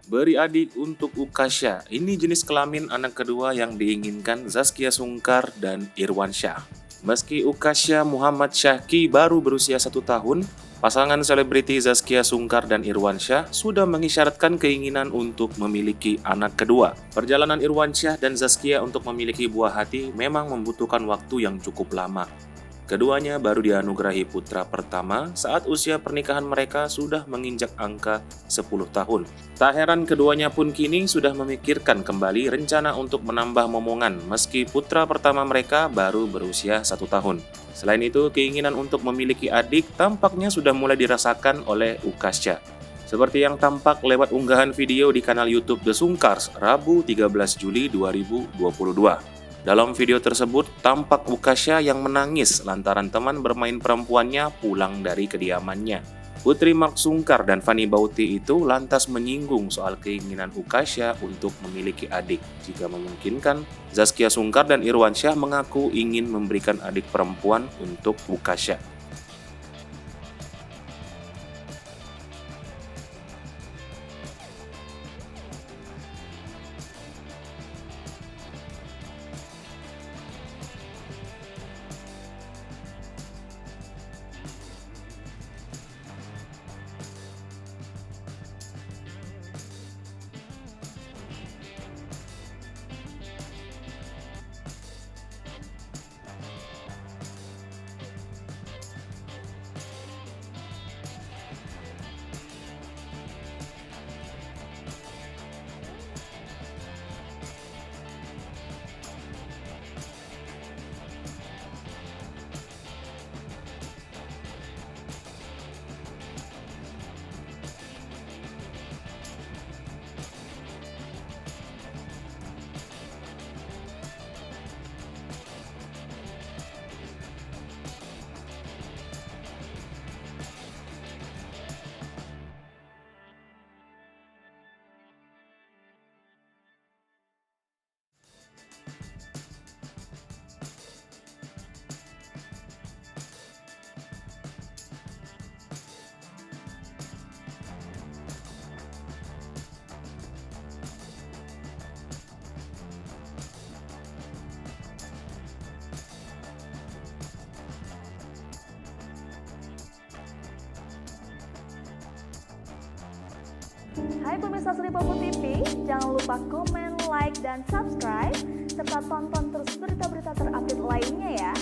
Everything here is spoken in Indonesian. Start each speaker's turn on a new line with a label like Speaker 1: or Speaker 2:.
Speaker 1: Beri adik untuk Ukasha. Ini jenis kelamin anak kedua yang diinginkan Zaskia Sungkar dan Irwansyah. Meski Ukasha Muhammad Syahki baru berusia 1 tahun, pasangan selebriti Zaskia Sungkar dan Irwansyah sudah mengisyaratkan keinginan untuk memiliki anak kedua. Perjalanan Irwansyah dan Zaskia untuk memiliki buah hati memang membutuhkan waktu yang cukup lama. Keduanya baru dianugerahi putra pertama saat usia pernikahan mereka sudah menginjak angka 10 tahun. Tak heran keduanya pun kini sudah memikirkan kembali rencana untuk menambah momongan meski putra pertama mereka baru berusia 1 tahun. Selain itu, keinginan untuk memiliki adik tampaknya sudah mulai dirasakan oleh Ukasha. Seperti yang tampak lewat unggahan video di kanal YouTube The Sungkars, Rabu 13 Juli 2022. Dalam video tersebut, tampak Ukasha yang menangis lantaran teman bermain perempuannya pulang dari kediamannya. Putri Mark Sungkar dan Fanny Bauti itu lantas menyinggung soal keinginan Ukasha untuk memiliki adik. Jika memungkinkan, Zaskia Sungkar dan Irwansyah mengaku ingin memberikan adik perempuan untuk Ukasha.
Speaker 2: Hai pemirsa Sri Popo TV, jangan lupa komen, like, dan subscribe, serta tonton terus berita-berita terupdate lainnya ya.